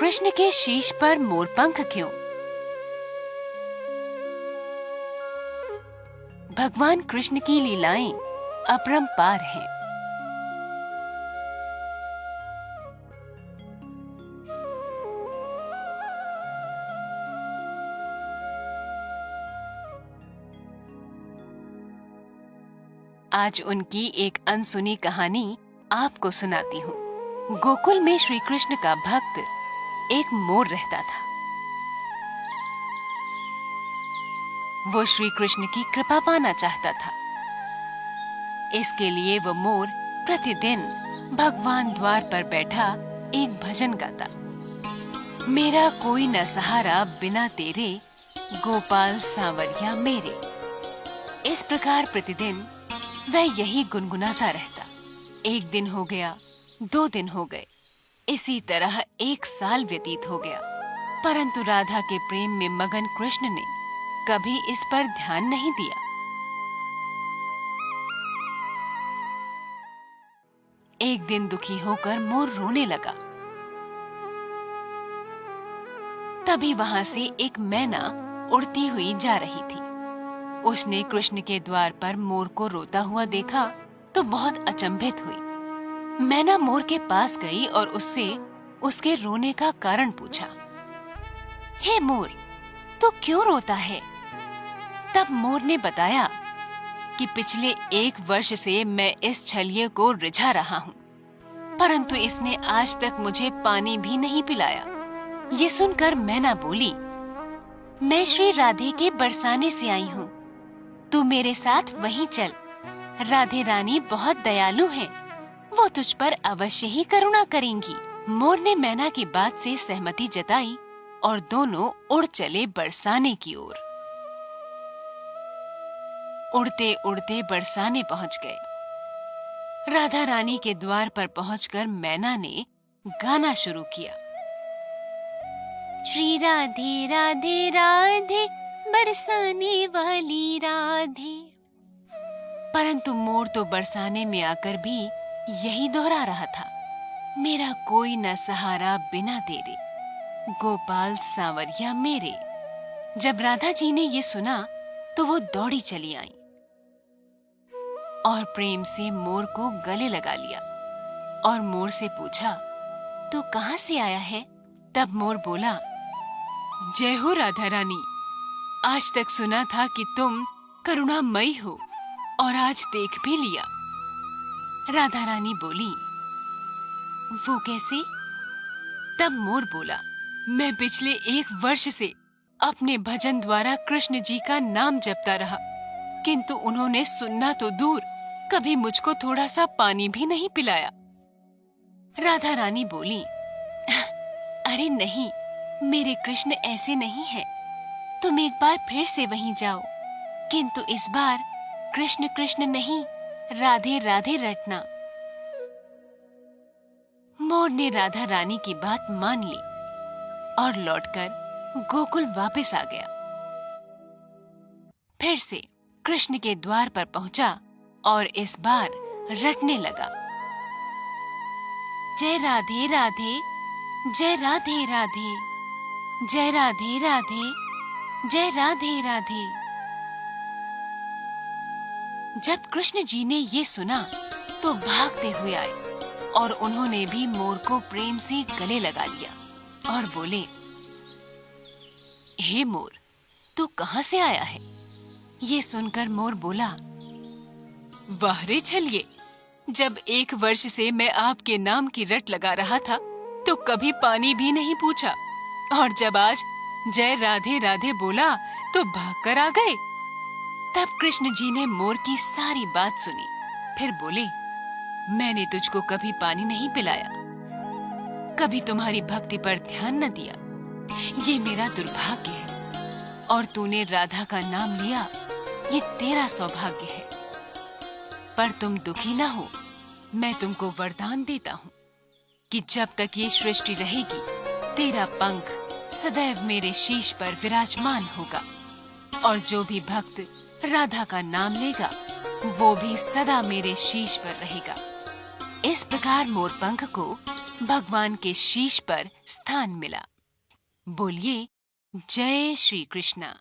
कृष्ण के शीश पर मोरपंख क्यों? भगवान कृष्ण की लीलाएं अपरंपार हैं। आज उनकी एक अनसुनी कहानी आपको सुनाती हूँ। गोकुल में श्री कृष्ण का भक्त एक मोर रहता था। वो श्री कृष्ण की कृपा पाना चाहता था। इसके लिए वो मोर प्रतिदिन भगवान द्वार पर बैठा एक भजन गाता। मेरा कोई न सहारा बिना तेरे, गोपाल सांवरिया मेरे। इस प्रकार प्रतिदिन वह यही गुनगुनाता रहता। एक दिन हो गया, 2 दिन हो गए, इसी तरह 1 साल व्यतीत हो गया, परंतु राधा के प्रेम में मगन कृष्ण ने कभी इस पर ध्यान नहीं दिया। एक दिन दुखी होकर मोर रोने लगा। तभी वहां से एक मैना उड़ती हुई जा रही थी। उसने कृष्ण के द्वार पर मोर को रोता हुआ देखा तो बहुत अचंभित हुई। मैना मोर के पास गई और उससे उसके रोने का कारण पूछा। हे मोर, तू क्यों रोता है? तब मोर ने बताया कि पिछले 1 वर्ष से मैं इस छलिए को रिझा रहा हूँ, परंतु इसने आज तक मुझे पानी भी नहीं पिलाया। ये सुनकर मैना बोली, मैं श्री राधे के बरसाने से आई हूँ, तू मेरे साथ वहीं चल। राधे रानी बहुत दयालु हैं, वो तुझ पर अवश्य ही करुणा करेंगी। मोर ने मैना की बात से सहमति जताई और दोनों उड़ चले बरसाने की ओर। उड़ते उड़ते बरसाने पहुंच गए। राधा रानी के द्वार पर पहुंचकर मैना ने गाना शुरू किया। श्री राधे राधे राधे, बरसाने वाली राधे। परंतु मोर तो बरसाने में आकर भी यही दोहरा रहा था। मेरा कोई न सहारा बिना तेरे, गोपाल सांवरिया मेरे। जब राधा जी ने ये सुना तो वो दौड़ी चली आई और प्रेम से मोर को गले लगा लिया और मोर से पूछा, तू कहाँ से आया है? तब मोर बोला, जय हो राधा रानी, आज तक सुना था कि तुम करुणामयी हो और आज देख भी लिया। राधा रानी बोली, वो कैसे? तब मोर बोला, मैं पिछले 1 वर्ष से अपने भजन द्वारा कृष्ण जी का नाम जपता रहा, किंतु उन्होंने सुनना तो दूर, कभी मुझको थोड़ा सा पानी भी नहीं पिलाया। राधा रानी बोली, अरे नहीं, मेरे कृष्ण ऐसे नहीं हैं। तुम एक बार फिर से वहीं जाओ, किंतु इस बार कृष्ण कृष्ण नहीं, राधे राधे रटना। मोर ने राधा रानी की बात मान ली और लौटकर गोकुल वापस आ गया। फिर से कृष्ण के द्वार पर पहुंचा और इस बार रटने लगा। जय राधे राधे, जय राधे राधे, जय राधे राधे, जय राधे राधे। जब कृष्ण जी ने ये सुना तो भागते हुए आए और उन्होंने भी मोर को प्रेम से गले लगा लिया और बोले, हे मोर, तू कहाँ से आया है? ये सुनकर मोर बोला, वाह रे छलिए, जब 1 वर्ष से मैं आपके नाम की रट लगा रहा था तो कभी पानी भी नहीं पूछा, और जब आज जय राधे राधे बोला तो भागकर आ गए। तब कृष्ण जी ने मोर की सारी बात सुनी, फिर बोले, मैंने तुझको कभी पानी नहीं पिलाया, कभी तुम्हारी भक्ति पर ध्यान न दिया, ये मेरा दुर्भाग्य है, और तूने राधा का नाम लिया, ये तेरा सौभाग्य है। पर तुम दुखी ना हो, मैं तुमको वरदान देता हूँ कि जब तक ये सृष्टि रहेगी, तेरा पंख सदैव मेरे शीश पर विराजमान होगा, और जो भी भक्त राधा का नाम लेगा वो भी सदा मेरे शीश पर रहेगा। इस प्रकार मोरपंख को भगवान के शीश पर स्थान मिला। बोलिए जय श्री कृष्णा।